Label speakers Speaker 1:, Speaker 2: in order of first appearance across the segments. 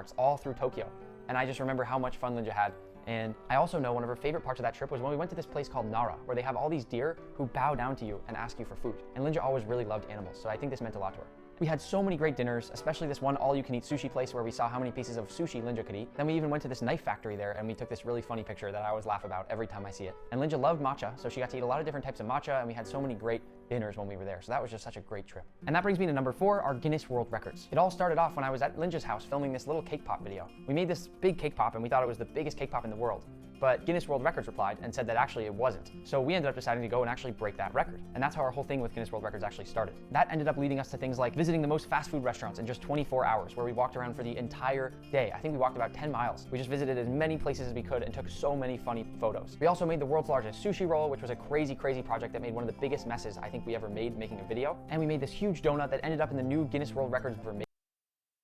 Speaker 1: parks all through Tokyo. And I just remember how much fun Linja had. And I also know one of her favorite parts of that trip was when we went to this place called Nara, where they have all these deer who bow down to you and ask you for food. And Linja always really loved animals, so I think this meant a lot to her. We had so many great dinners, especially this one all-you-can-eat sushi place where we saw how many pieces of sushi Linja could eat. Then we even went to this knife factory there and we took this really funny picture that I always laugh about every time I see it. And Linja loved matcha, so she got to eat a lot of different types of matcha, and we had so many great dinners when we were there. So that was just such a great trip. And that brings me to number 4, our Guinness World Records. It all started off when I was at Linja's house filming this little cake pop video. We made this big cake pop and we thought it was the biggest cake pop in the world. But Guinness World Records replied and said that actually it wasn't. So we ended up deciding to go and actually break that record. And that's how our whole thing with Guinness World Records actually started. That ended up leading us to things like visiting the most fast food restaurants in just 24 hours, where we walked around for the entire day. I think we walked about 10 miles. We just visited as many places as we could and took so many funny photos. We also made the world's largest sushi roll, which was a crazy project that made one of the biggest messes I think we ever made making a video. And we made this huge donut that ended up in the new Guinness World Records for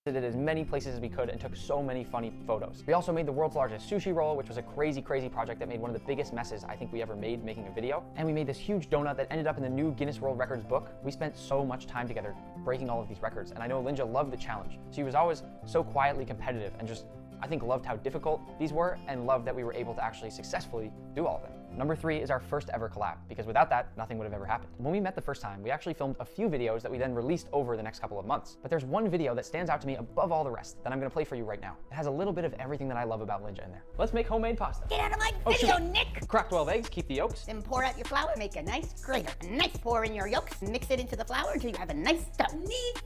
Speaker 1: visited as many places as we could and took so many funny photos. We also made the world's largest sushi roll, which was a crazy project that made one of the biggest messes I think we ever made making a video. And we made this huge donut that ended up in the new Guinness World Records book. We spent so much time together breaking all of these records, and I know Linja loved the challenge. She was always so quietly competitive and just, I think, loved how difficult these were and loved that we were able to actually successfully do all of them. Number 3 is our first ever collab, because without that, nothing would have ever happened. When we met the first time, we actually filmed a few videos that we then released over the next couple of months. But there's one video that stands out to me above all the rest that I'm gonna play for you right now. It has a little bit of everything that I love about Linja in there. Let's make homemade pasta.
Speaker 2: Get out of my video, Nick!
Speaker 1: Crack 12 eggs, keep the yolks.
Speaker 2: Then pour out your flour, make a nice grater. Nice, pour in your yolks, mix it into the flour until you have a nice dough. Need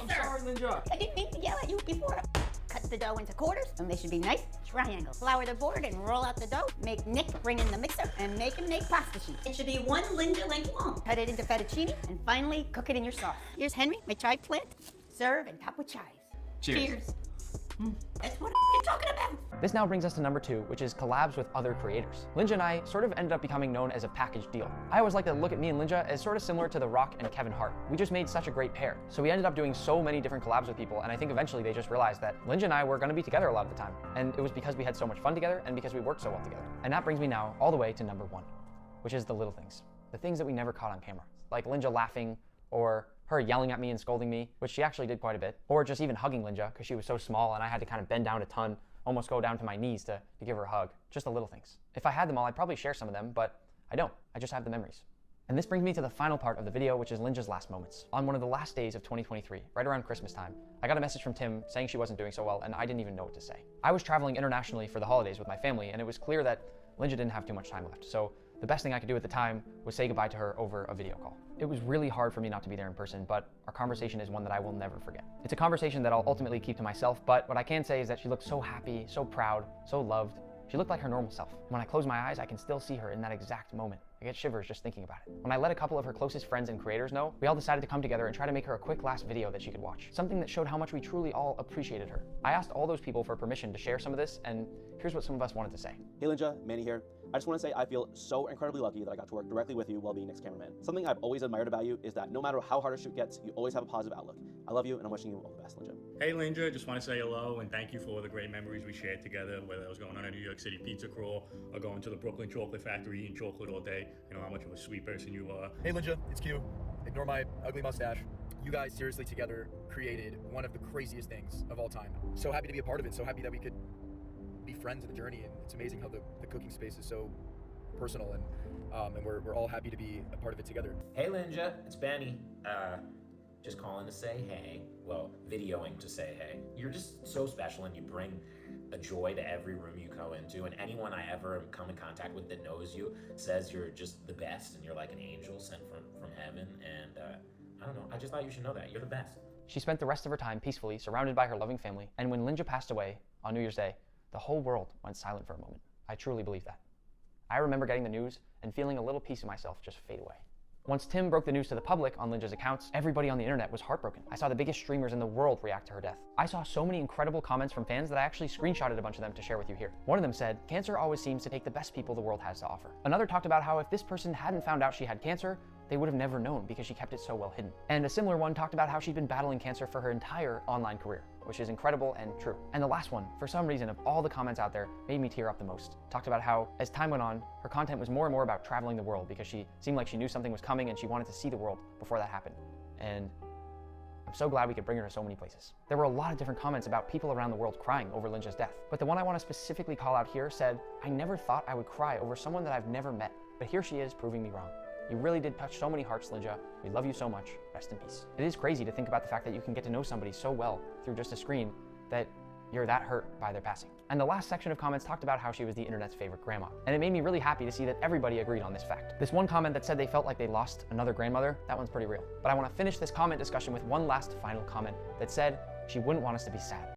Speaker 1: I'm sorry, Linja.
Speaker 2: I didn't mean to yell at you before. Cut the dough into quarters, and they should be nice triangles. Flour the board and roll out the dough. Make Nick bring in the mixer and make him make pasta sheets. It should be 1 Linja length long. Cut it into fettuccine, and finally cook it in your sauce. Here's Henry, my chive plant. Serve and top with chives.
Speaker 1: Cheers.
Speaker 2: That's what I'm talking about.
Speaker 1: This now brings us to number 2, which is collabs with other creators. Linja and I sort of ended up becoming known as a package deal. I always like to look at me and Linja as sort of similar to The Rock and Kevin Hart. We just made such a great pair. So we ended up doing so many different collabs with people, and I think eventually they just realized that Linja and I were gonna be together a lot of the time. And it was because we had so much fun together and because we worked so well together. And that brings me now all the way to number 1, which is the little things. The things that we never caught on camera. Like Linja laughing, or her yelling at me and scolding me, which she actually did quite a bit, or just even hugging Linja because she was so small and I had to kind of bend down a ton, almost go down to my knees to give her a hug. Just the little things. If I had them all, I'd probably share some of them, but I don't. I just have the memories. And this brings me to the final part of the video, which is Linja's last moments. On one of the last days of 2023, right around Christmas time, I got a message from Tim saying she wasn't doing so well, and I didn't even know what to say. I was traveling internationally for the holidays with my family, and it was clear that Linja didn't have too much time left. So the best thing I could do at the time was say goodbye to her over a video call. It was really hard for me not to be there in person, but our conversation is one that I will never forget. It's a conversation that I'll ultimately keep to myself, but what I can say is that she looked so happy, so proud, so loved. She looked like her normal self. When I close my eyes, I can still see her in that exact moment. I get shivers just thinking about it. When I let a couple of her closest friends and creators know, we all decided to come together and try to make her a quick last video that she could watch. Something that showed how much we truly all appreciated her. I asked all those people for permission to share some of this, and here's what some of us wanted to say.
Speaker 3: Hey Linja, Manny here. I just want to say I feel so incredibly lucky that I got to work directly with you while being Nick's cameraman. Something I've always admired about you is that no matter how hard a shoot gets, you always have a positive outlook. I love you and I'm wishing you all the best, Linja.
Speaker 4: Hey Linja, just want to say hello and thank you for all the great memories we shared together, whether it was going on a New York City pizza crawl or going to the Brooklyn chocolate factory eating chocolate all day. You know how much of a sweet person you are.
Speaker 5: Hey Linja, it's Q. Ignore my ugly mustache. You guys seriously together created one of the craziest things of all time. So happy to be a part of it. So happy that we could be friends in the journey, and it's amazing how the cooking space is so personal, and we're all happy to be a part of it together.
Speaker 6: Hey Linja, it's Benny. Just calling to say hey. Well, videoing to say hey. You're just so special and you bring a joy to every room you go into, and anyone I ever come in contact with that knows you says you're just the best and you're like an angel sent from heaven, and I don't know, I just thought you should know that. You're the best.
Speaker 1: She spent the rest of her time peacefully surrounded by her loving family, and when Linja passed away on New Year's Day, the whole world went silent for a moment. I truly believe that. I remember getting the news and feeling a little piece of myself just fade away. Once Tim broke the news to the public on Linja's accounts, everybody on the internet was heartbroken. I saw the biggest streamers in the world react to her death. I saw so many incredible comments from fans that I actually screenshotted a bunch of them to share with you here. One of them said, "Cancer always seems to take the best people the world has to offer." Another talked about how if this person hadn't found out she had cancer, they would have never known because she kept it so well hidden. And a similar one talked about how she'd been battling cancer for her entire online career, which is incredible and true. And the last one, for some reason, of all the comments out there, made me tear up the most. Talked about how, as time went on, her content was more and more about traveling the world because she seemed like she knew something was coming and she wanted to see the world before that happened. And I'm so glad we could bring her to so many places. There were a lot of different comments about people around the world crying over Linja's death, but the one I want to specifically call out here said, I never thought I would cry over someone that I've never met, but here she is proving me wrong. You really did touch so many hearts, Linja. We love you so much. Rest in peace. It is crazy to think about the fact that you can get to know somebody so well through just a screen that you're that hurt by their passing. And the last section of comments talked about how she was the internet's favorite grandma. And it made me really happy to see that everybody agreed on this fact. This one comment that said they felt like they lost another grandmother, that one's pretty real. But I want to finish this comment discussion with one last final comment that said she wouldn't want us to be sad.